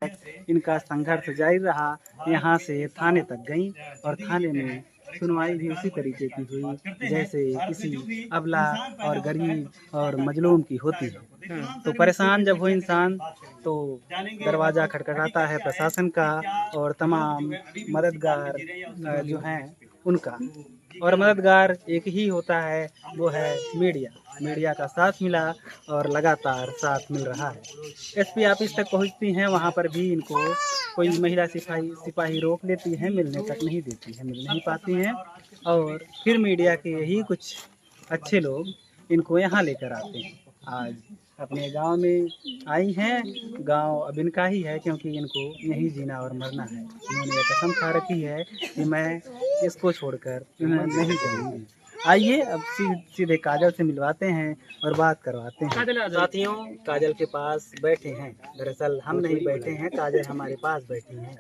इनका संघर्ष जारी रहा। यहाँ से थाने तक गई और थाने में सुनवाई भी उसी तरीके की हुई जैसे किसी अबला और गरीब और मजलूम की होती है। तो परेशान जब हो इंसान तो दरवाज़ा खटखटाता है प्रशासन का और तमाम मददगार जो हैं उनका, और मददगार एक ही होता है, वो है मीडिया का साथ मिला और लगातार साथ मिल रहा है। एसपी ऑफिस तक पहुंचती हैं, वहां पर भी इनको कोई महिला सिपाही रोक लेती हैं, मिलने तक नहीं देती है, मिल नहीं पाती हैं। और फिर मीडिया के ही कुछ अच्छे लोग इनको यहाँ लेकर आते हैं। आज अपने गांव में आई हैं, गांव अब इनका ही है क्योंकि इनको यहीं जीना और मरना है। इन्होंने ये कसम खा रखी है कि मैं इसको छोड़कर नहीं जाऊंगी। आइए अब सीधे काजल से मिलवाते हैं और बात करवाते हैं। साथियों, काजल के पास बैठे हैं। दरअसल हम नहीं बैठे हैं, काजल हमारे पास बैठी हैं।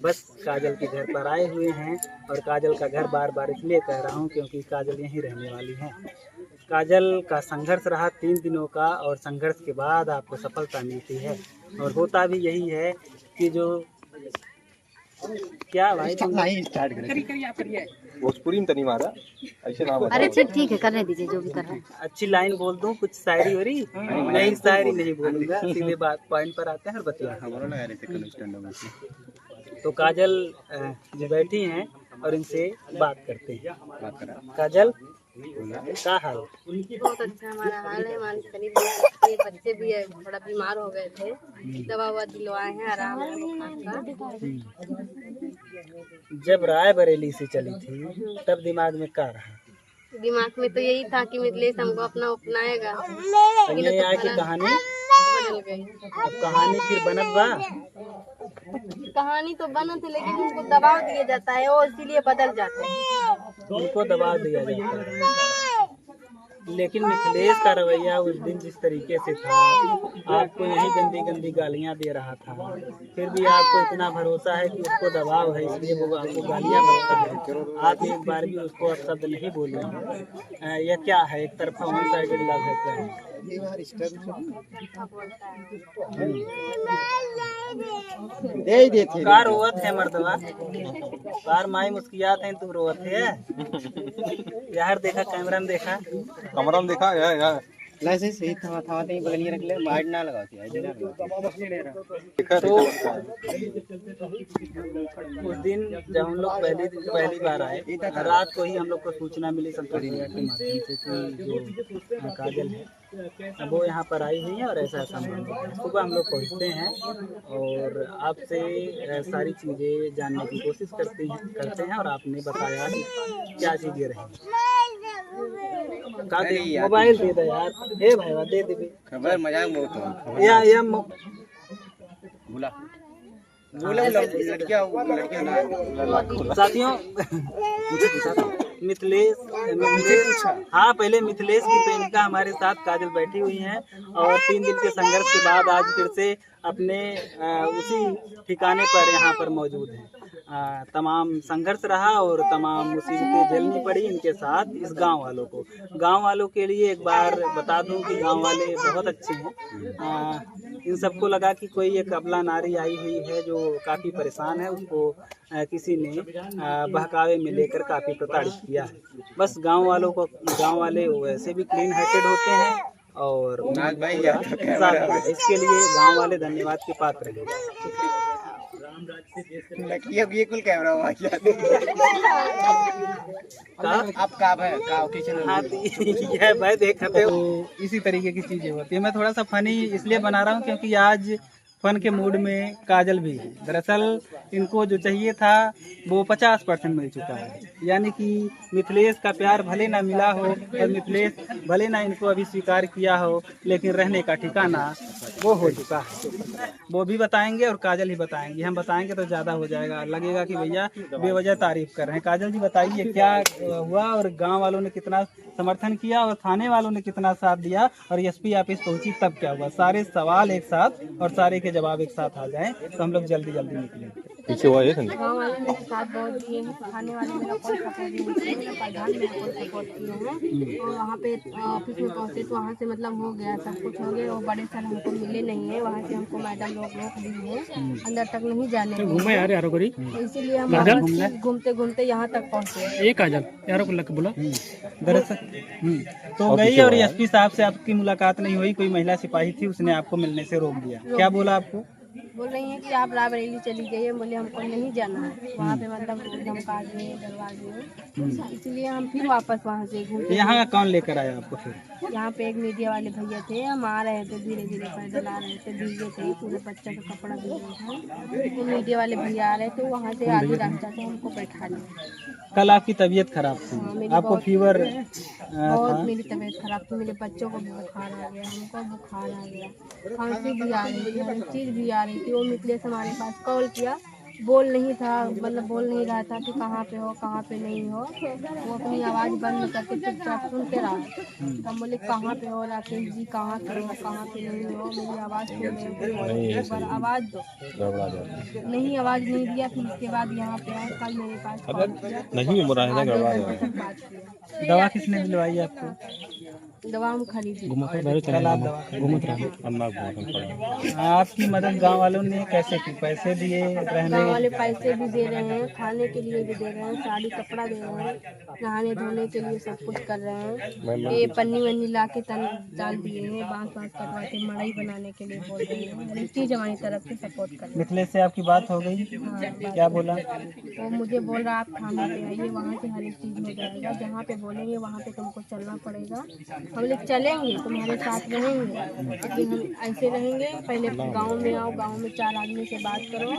बस काजल के घर पर आए हुए हैं और काजल का घर बार बार इसलिए कह रहा हूँ क्योंकि काजल यहीं रहने वाली है। काजल का संघर्ष रहा 3 दिनों का और संघर्ष के बाद आपको सफलता मिलती है और होता भी यही है कि जो क्या भाई स्टार्ट करिए भोजपुरी में तनी मारा ऐसे ना बता। अरे ठीक है, करने दीजिए जो भी कर रहे हैं। अच्छी लाइन बोल दूं, कुछ शायरी हो रही? नहीं, शायरी नहीं बोलूंगा, सीधे बात पॉइंट पर आते हैं और बतियाते हैं। तो काजल जो बैठी हैं और इनसे बात करते हैं। काजल, क्या हाल? बहुत अच्छा हमारा हाल है। हमारे बच्चे भी है, थोड़ा बीमार हो गए थे, दवा ववा दिलवाए हैं, आराम है बुखार का। जब रायबरेली से चली थी तब दिमाग में क्या रहा? दिमाग में तो यही था कि मिथिलेश हमको अपना अपनाएगा। यहाँ की कहानी बदल गई। अब कहानी फिर बनत बा? कहानी तो बनत है लेकिन उनको दबाव दिया जाता है और इसीलिए बदल जाते हैं। उनको दबाव दिया जाता है। लेकिन मिथिलेश का रवैया उस दिन जिस तरीके से था, आपको यही गंदी गंदी गालियां दे रहा था, फिर भी आपको इतना भरोसा है कि उसको दबाव है इसलिए वो आपको गालियां देता है। आप एक बार भी उसको शब्द नहीं बोलेंगे। यह क्या है, एक तरफा वन साइडेड लव है क्या है? कार रोवत है मर्दवा, कार माई मुस्कियात है, तू रोवत है यार। देखा कैमरा में देखा, कमरा में देखा यार लाइसेंस सही था नहीं बगलिए रख ले, मार ना लगाती है। तो उस दिन जब हम लोग पहली बार आए, रात को ही हम लोग को सूचना मिली संतोष के माध्यम से कि जो काजल है वो यहाँ पर आई हुई है और ऐसा ऐसा मामला है। सुबह हम लोग पहुँचते हैं और आपसे सारी चीज़ें जानने की कोशिश करते हैं और आपने बताया कि क्या चीज़ें रही। मोबाइल दे दे यार, हे भाई दे दे खबर, मजाक बहुत या बोला लड़कियां साथियों। मिथिलेश, हाँ पहले मिथिलेश की प्रेमिका हमारे साथ काजल बैठी हुई हैं और 3 दिन के संघर्ष के बाद आज फिर से अपने उसी ठिकाने पर यहाँ पर मौजूद हैं। तमाम संघर्ष रहा और तमाम मुसीबतें झेलनी पड़ी इनके साथ इस गांव वालों को। गांव वालों के लिए एक बार बता दूं कि गांव वाले बहुत अच्छे हैं। इन सबको लगा कि कोई एक अबला नारी आई हुई है जो काफ़ी परेशान है, उसको किसी ने बहकावे में लेकर काफ़ी प्रताड़ित किया है। बस गांव वाले वैसे भी क्लीन हार्टेड होते हैं और इसके लिए गांव वाले धन्यवाद के पात्र हैं। ये कुल कैमरा हुआ क्या? आप यह मैं देखते हो इसी तरीके की चीजें होती है। मैं थोड़ा सा फनी इसलिए बना रहा हूँ क्योंकि आज फन के मूड में काजल भी है। दरअसल इनको जो चाहिए था वो 50% मिल चुका है, यानी कि मिथिलेश का प्यार भले ना मिला हो और मिथिलेश भले ना इनको अभी स्वीकार किया हो, लेकिन रहने का ठिकाना वो हो चुका है। वो भी बताएंगे और काजल ही बताएंगे। हम बताएंगे तो ज़्यादा हो जाएगा, लगेगा कि भैया बेवजह तारीफ कर रहे हैं। काजल जी बताइए क्या हुआ और गाँव वालों ने कितना समर्थन किया और थाने वालों ने कितना साथ दिया और एसपी ऑफिस पहुंची तब क्या हुआ? सारे सवाल एक साथ और सारे के जवाब एक साथ आ जाएं तो हम लोग जल्दी निकलेंगे। पीछे हुआ है संजय। गाँव वाले मेरे साथ बहुत दिए हैं, खाने वाले मेरा कोई सपोर्ट नहीं किया, मेरा प्रधान मेरा कोई सपोर्ट किए हैं। और वहाँ पे ऑफिस में पहुँचे तो वहाँ से मतलब हो गया, सब कुछ हो गया। वो बड़े सर हमको मिले नहीं है, वहाँ से हमको मैडम लोग रोक दी है, अंदर तक नहीं जाने दिए हैं। तो इसीलिए हम घूमते घूमते यहाँ तक पहुँचे। दरअसल तो गई और एसपी साहब से आपकी मुलाकात नहीं हुई, कोई महिला सिपाही थी उसने आपको मिलने से रोक दिया, क्या बोला आपको? बोल रही हैं कि आप रायबरेली चली गई। बोले हमको नहीं जाना है, वहाँ पे मतलब धमका दिए, डरवा दिए। इसलिए हम फिर वापस वहाँ से घूमते। यहाँ कौन लेकर आया आपको फिर? यहाँ पे एक मीडिया वाले भैया थे, हम आ रहे थे धीरे धीरे पैदल आ रहे थे, भीगे थे, पूरे बच्चा का कपड़ा भीगे था। तो मीडिया वाले भैया आ रहे थे, वहाँ से आधी रास्ता से हमको बैठा लिया। कल आपकी तबीयत खराब थी, आपको फीवर बहुत मेरी तबीयत खराब थी, मेरे बच्चों को भी बुखार आ गया, हमको बुखार आ गया, खांसी भी आ रही थी, हर चीज़ भी आ रही थी। वो मिथलेश हमारे पास कॉल किया, बोल नहीं था, मतलब बोल नहीं रहा था कि कहाँ पे हो कहाँ पे नहीं हो। वो अपनी आवाज़ बंद करके चुपचाप सुनते रहा। तो हम बोले कहाँ पे हो राकेश जी, कहाँ पे हो कहाँ पे नहीं हो, मेरी आवाज़ सुन रहे हो, एक बार आवाज़ दो। नहीं, आवाज़ नहीं दिया। फिर उसके बाद यहाँ पे आए, कल मेरे पास कॉल किया, नहीं हो रहा है आधे घंटे तक बात किया। दवा किसने दिलवाई आपको? दवा हम खरीदी। कल आप दवा आपकी मदद गांव वालों ने कैसे की? पैसे दिए, रहने गाँव वाले पैसे भी दे रहे हैं, खाने के लिए भी दे रहे हैं, साड़ी कपड़ा दे रहे हैं, नहाने धोने के लिए सब कुछ कर रहे हैं। ये पन्नी वन्नी ला के तन डाल दिए हैं, बांस बांस कटवा के मड़ई बनाने के लिए बोल रहे हैं। हर एक चीज़ हमारी तरफ से सपोर्ट कर रहे हैं। मिथिलेश से आपकी बात हो गई? हाँ, क्या बोला? वो मुझे बोल रहा आप थाने पे आइए, वहाँ से हर एक चीज़ हो जाएगा, जहाँ पे बोलेंगे वहाँ पे तुमको चलना पड़ेगा। हम लोग चलेंगे, तुम्हारे साथ रहेंगे, लेकिन हम ऐसे रहेंगे। पहले गांव में आओ, गांव में 4 आदमी से बात करो,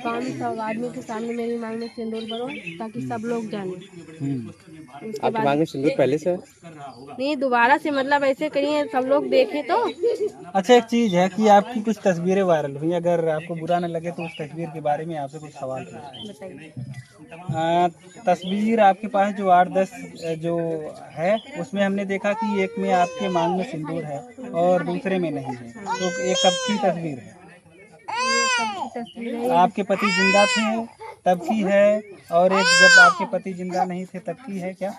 गांव में 100 आदमी के सामने मेरी मांग में सिंदूर भरो, ताकि सब लोग जाने। उसके बाद मांग में सिंदूर पहले से नहीं, दोबारा से मतलब ऐसे करिए सब लोग देखें तो। अच्छा, एक चीज़ है कि आपकी कुछ तस्वीरें वायरल हुई, अगर आपको बुरा न लगे तो उस तस्वीर के बारे में आपसे कुछ सवाल पूछें। बताइए। तस्वीर आपके पास जो 8-10 जो है, उसमें हमने देखा कि एक में आपके मांग में सिंदूर है और दूसरे में नहीं है, तो ये कब की तस्वीर है? ये सब की तस्वीर है। आपके पति जिंदा थे तब की है, और एक जब आपके पति जिंदा नहीं थे तब की है क्या?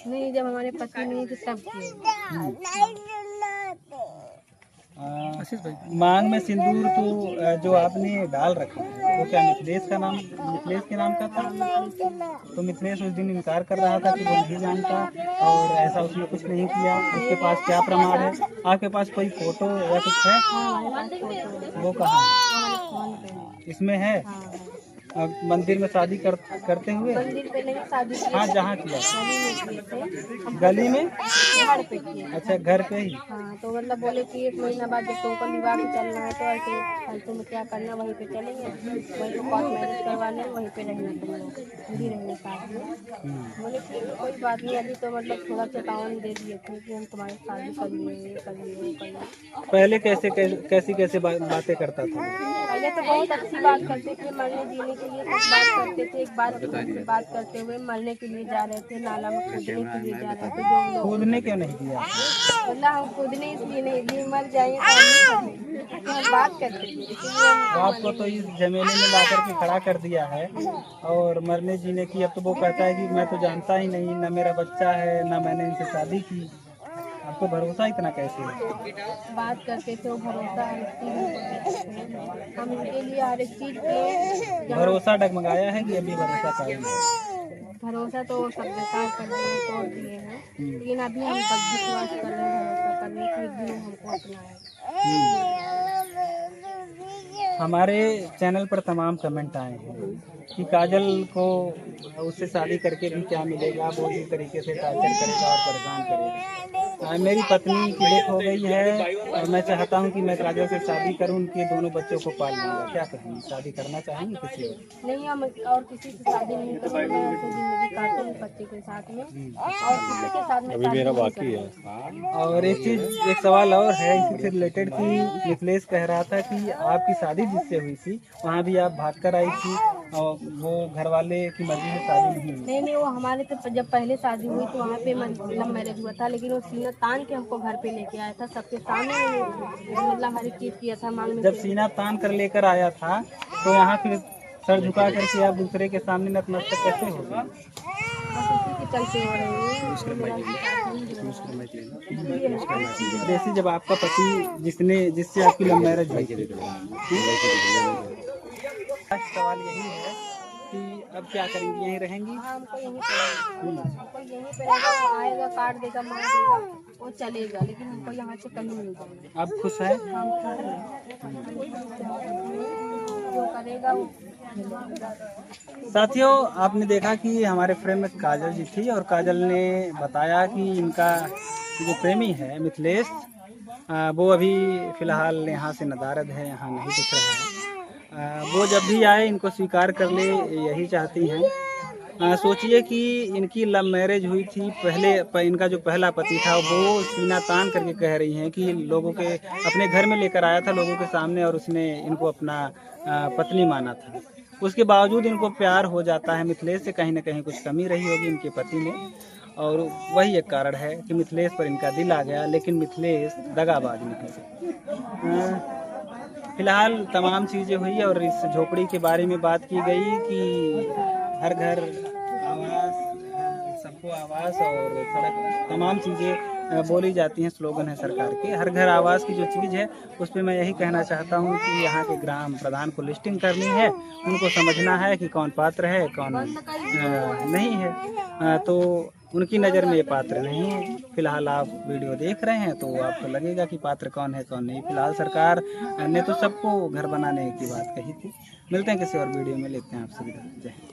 नहीं, जब हमारे पति नहीं थे तब की। मांग में सिंदूर तो जो आपने डाल रखा है वो क्या मिथिलेश के नाम का था? तो मिथिलेश उस दिन इनकार कर रहा था कि वो नहीं जानता और ऐसा उसने कुछ नहीं किया। उसके पास क्या प्रमाण है? आपके पास कोई फोटो या कुछ है? वो कहाँ है? इसमें है? मंदिर में शादी करते हुए? मंदिर पे नहीं, शादी हाँ, जहाँ किया हम गली में? घर पे किए। अच्छा, घर पे ही? हाँ, तो मतलब बोले कि 1 महीना बाद जब तुमको विवाह में चलना है तो ऐसे फालतू में क्या करना, वहीं पे चलेंगे, वहीं पे कोर्ट मैरिज करवा लें, वहीं पे रहना तुम लोग, भी रहने साथ में। बोले कि कोई बात नहीं, अभी तो मतलब थोड़ा चेतावनी दे दिए थे कि हम तुम्हारी शादी कर लिए, ये कर लिए, वो कर लिए। पहले कैसी बातें करता था? पहले तो बहुत अच्छी बात करते थे, मरने जीने के लिए कुछ बात करते थे। एक बात करते हुए मरने के लिए जा रहे थे, नाला में कूदने के लिए जा रहे थे। जो लोग कूदने क्यों नहीं दिया? मतलब हम कूदने इसलिए नहीं दिए, मर जाएंगे तो हम बात करते थे, इसलिए आपको तो इस झमेले में ला करके खड़ा कर दिया है और मरने जीने की। अब तो वो कहता है कि मैं तो जानता ही नहीं, ना मेरा बच्चा है, ना मैंने इनसे शादी की। आपको भरोसा इतना कैसे है? बात करते थे, वो भरोसा हर एक चीज हम उनके लिए हर एक चीज किए। भरोसा डगमगाया है कि अभी भरोसा कायम है? भरोसा तो सब बेकार कर दिए हैं, तोड़ दिए हैं, लेकिन अभी हम बस विश्वास कर रहे हैं, भरोसा करने की एक दिन हमको अपनाया। हमारे चैनल पर तमाम कमेंट आए हैं कि काजल को उससे शादी करके भी क्या मिलेगा, वो इसी तरीके से टार्चर करेगा और परेशान करेगा। मेरी पत्नी की डेथ हो गई है और मैं चाहता हूं कि मैं काजल से शादी करूं, उनके दोनों बच्चों को पाल लूंगा। क्या कहेंगे? शादी करना चाहेंगे किसी को? नहीं, हम और किसी से शादी नहीं करेंगे, ऐसे जिंदगी काटूंगी बच्चे के साथ में, और किसी के साथ में शादी नहीं करेंगे। और एक सवाल और है इसी से रिलेटेड कि मिथिलेश कह रहा था कि आपकी शादी जिससे हुई थी वहाँ भी आप भाग कर आई थी और वो घर वाले की मर्जी से शादी नहीं हुई। नहीं, वो हमारे तो जब पहले शादी हुई तो वहाँ पे मतलब मैरिज हुआ था, लेकिन वो सीना तान के हमको घर पे लेके आया था, सबके सामने मतलब हर एक चीज़ किया था। मांग में जब सीना तान कर लेकर आया था तो यहाँ फिर सर झुका करके आप दूसरे के सामने नतमस्तक कैसे हो गए? बस उसी के चलते हो रही हूँ। जैसे जब आपका पति जिससे आपकी लव मैरिज हुई थी, सवाल यही है कि अब क्या करेंगी, यहीं रहेंगी? हाँ, हमको यहीं पे रहेगा, वो आएगा काट देगा मार देगा वो चलेगा, लेकिन हमको यहाँ से कहीं नहीं जाना। आप खुश हैं? हम जो करेगा वो। साथियों, आपने देखा कि हमारे फ्रेम में काजल जी थी और काजल ने बताया कि इनका जो प्रेमी है मिथिलेश, वो अभी फ़िलहाल यहाँ से नदारद है, यहाँ नहीं दिख रहा है। वो जब भी आए इनको स्वीकार कर ले, यही चाहती हैं। सोचिए कि इनकी लव मैरिज हुई थी, पहले इनका जो पहला पति था वो सीना तान करके कह रही हैं कि लोगों के अपने घर में लेकर आया था लोगों के सामने और उसने इनको अपना पत्नी माना था। उसके बावजूद इनको प्यार हो जाता है मिथिलेश से। कहीं ना कहीं कुछ कमी रही होगी इनके पति में और वही एक कारण है कि मिथिलेश पर इनका दिल आ गया, लेकिन मिथिलेश दगाबाज निकले। फिलहाल तमाम चीज़ें हुई और इस झोपड़ी के बारे में बात की गई कि हर घर आवास, सबको आवास और सड़क, तमाम चीज़ें बोली जाती हैं, स्लोगन है सरकार के। हर घर आवास की जो चीज़ है उस पर मैं यही कहना चाहता हूँ कि यहाँ के ग्राम प्रधान को लिस्टिंग करनी है, उनको समझना है कि कौन पात्र है कौन नहीं है। तो उनकी नज़र में ये पात्र नहीं है। फिलहाल आप वीडियो देख रहे हैं तो आपको लगेगा कि पात्र कौन है कौन नहीं। फिलहाल सरकार ने तो सबको घर बनाने की बात कही थी। मिलते हैं किसी और वीडियो में, लेते हैं आपसे विदा। जय हिंद।